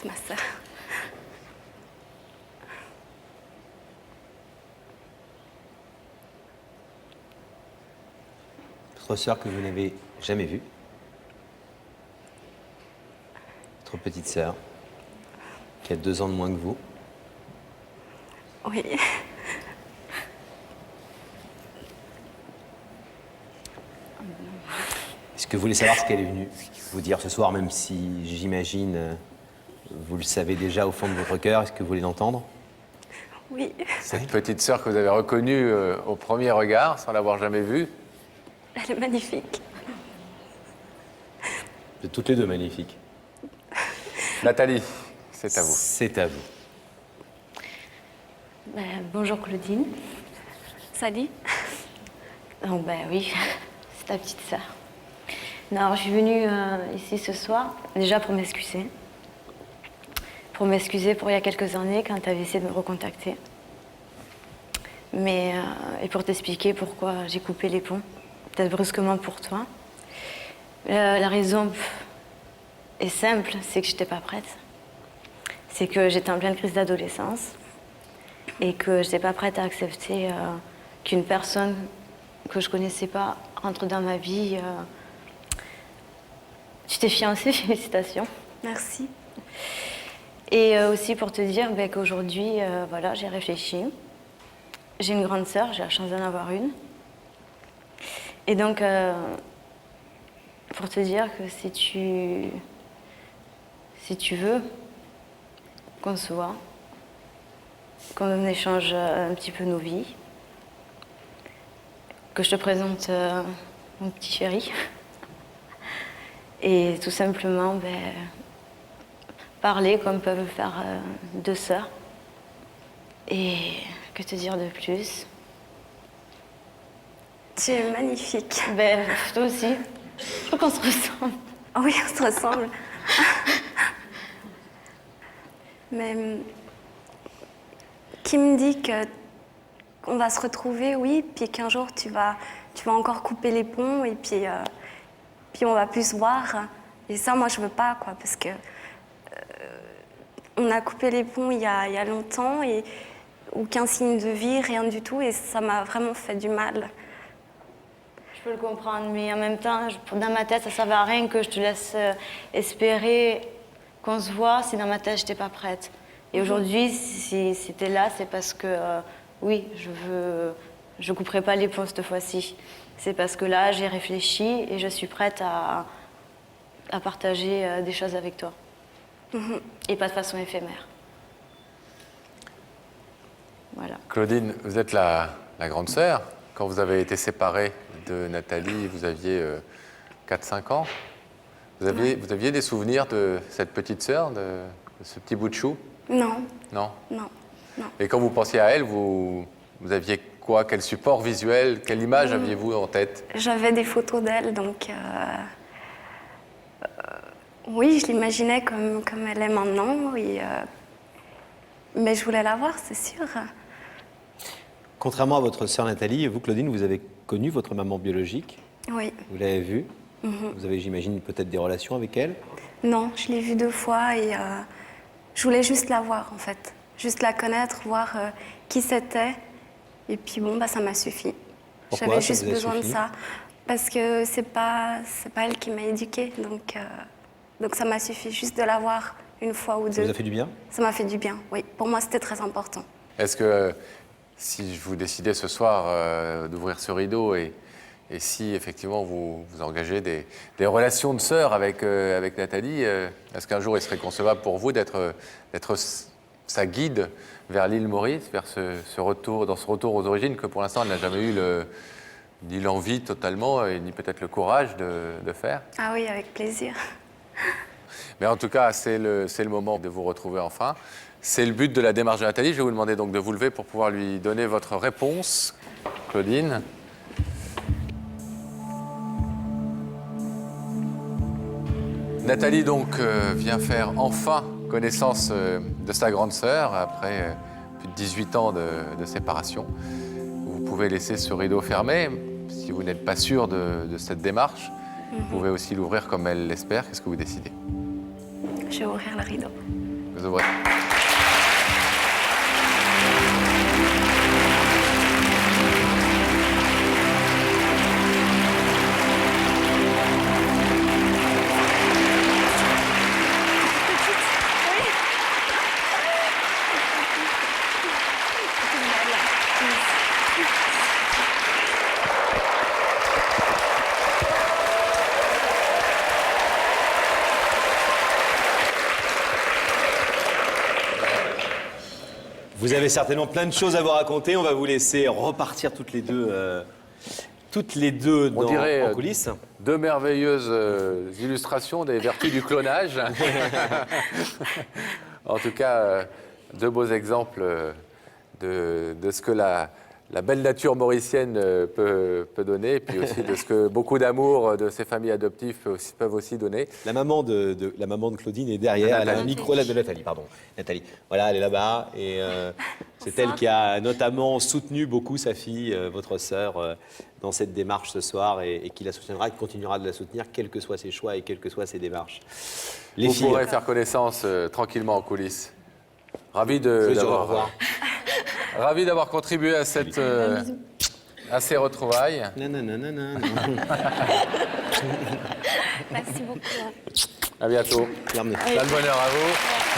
C'est ma sœur. Votre sœur que vous n'avez jamais vue. Votre petite sœur, qui a 2 ans de moins que vous. Oui. Est-ce que vous voulez savoir ce qu'elle est venue vous dire ce soir, même si j'imagine vous le savez déjà au fond de votre cœur? Est-ce que vous voulez l'entendre? Oui. Cette petite sœur que vous avez reconnue au premier regard, sans l'avoir jamais vue. Elle est magnifique. Vous êtes toutes les deux magnifiques. Nathalie, c'est à vous. C'est à vous. Bonjour Claudine. Salut. Donc oui, c'est ta petite sœur. Non, alors, je suis venue ici ce soir, déjà pour m'excuser. Pour m'excuser pour il y a quelques années quand tu avais essayé de me recontacter. Et pour t'expliquer pourquoi j'ai coupé les ponts, peut-être brusquement pour toi. La raison est simple, c'est que je n'étais pas prête. C'est que j'étais en pleine crise d'adolescence et que je n'étais pas prête à accepter qu'une personne que je ne connaissais pas rentre dans ma vie. Tu t'es fiancée, félicitations. Merci. Et aussi pour te dire qu'aujourd'hui, voilà, j'ai réfléchi. J'ai une grande sœur, j'ai la chance d'en avoir une. Et donc, pour te dire que si tu veux qu'on se voit, qu'on échange un petit peu nos vies, que je te présente mon petit chéri, et tout simplement parler comme peuvent faire 2 sœurs. Et que te dire de plus? Tu es magnifique. Toi aussi. Je crois qu'on se ressemble. Ah oui, on se ressemble. Mais qui me dit qu'on va se retrouver, oui, puis qu'un jour tu vas encore couper les ponts et puis on va plus se voir. Et ça, moi, je veux pas, quoi, parce que on a coupé les ponts il y a longtemps et aucun signe de vie, rien du tout, et ça m'a vraiment fait du mal. Je peux le comprendre, mais en même temps, dans ma tête, ça ne servait à rien que je te laisse espérer qu'on se voit si dans ma tête, je n'étais pas prête. Et aujourd'hui, si c'était là, c'est parce que, oui, je couperai pas les ponts cette fois-ci. C'est parce que là, j'ai réfléchi et je suis prête à partager des choses avec toi. Et pas de façon éphémère. Voilà. Claudine, vous êtes la grande sœur. Quand vous avez été séparée de Nathalie, vous aviez 4-5 ans. Vous aviez des souvenirs de cette petite sœur, de ce petit bout de chou? Non. Non? Non. Non. Et quand vous pensiez à elle, vous aviez quoi? Quel support visuel? Quelle image aviez-vous en tête? J'avais des photos d'elle, donc oui, je l'imaginais comme elle est maintenant, mais je voulais la voir, c'est sûr. Contrairement à votre sœur Nathalie, vous, Claudine, vous avez connu votre maman biologique. Oui. Vous l'avez vue. Vous avez, j'imagine, peut-être des relations avec elle. Non, je l'ai vue 2 fois et je voulais juste la voir, en fait. Juste la connaître, voir qui c'était. Et puis bon, ça m'a suffi. Pourquoi J'avais ça juste vous a besoin suffi? de ça. Parce que c'est pas elle qui m'a éduquée. Donc ça m'a suffi juste de la voir une fois ou 2. Ça vous a fait du bien? Ça m'a fait du bien, oui. Pour moi, c'était très important. Est-ce que si vous décidez ce soir d'ouvrir ce rideau et si effectivement vous engagez des relations de sœurs avec Nathalie, est-ce qu'un jour il serait concevable pour vous d'être sa guide vers l'île Maurice, vers ce retour aux origines que pour l'instant elle n'a jamais eu ni l'envie totalement et ni peut-être le courage de faire? Ah oui, avec plaisir. Mais en tout cas, c'est le moment de vous retrouver enfin. C'est le but de la démarche de Nathalie. Je vais vous demander donc de vous lever pour pouvoir lui donner votre réponse. Claudine. Nathalie donc vient faire enfin connaissance de sa grande sœur après plus de 18 ans de séparation. Vous pouvez laisser ce rideau fermé si vous n'êtes pas sûr de cette démarche. Vous pouvez aussi l'ouvrir comme elle l'espère. Qu'est-ce que vous décidez? Je vais ouvrir le rideau. Vous ouvrez. Vous avez certainement plein de choses à vous raconter. On va vous laisser repartir toutes les deux On dirait en coulisses. deux merveilleuses illustrations des vertus du clonage. En tout cas, deux beaux exemples de ce que la belle nature mauricienne peut donner, et puis aussi de ce que beaucoup d'amour de ces familles adoptives peuvent aussi donner. La maman de Claudine est derrière. Elle a un micro là de Nathalie, pardon. Nathalie, voilà, elle est là-bas. Et c'est elle qui a notamment soutenu beaucoup sa fille, votre sœur, dans cette démarche ce soir et qui la soutiendra, qui continuera de la soutenir, quels que soient ses choix et quelles que soient ses démarches. Les Vous filles, pourrez faire connaissance tranquillement en coulisses. Ravi je vous dis au revoir. Ravi d'avoir contribué à ces retrouvailles. Nanana. Merci beaucoup. À bientôt. Fermez. Plein de bonheur à vous.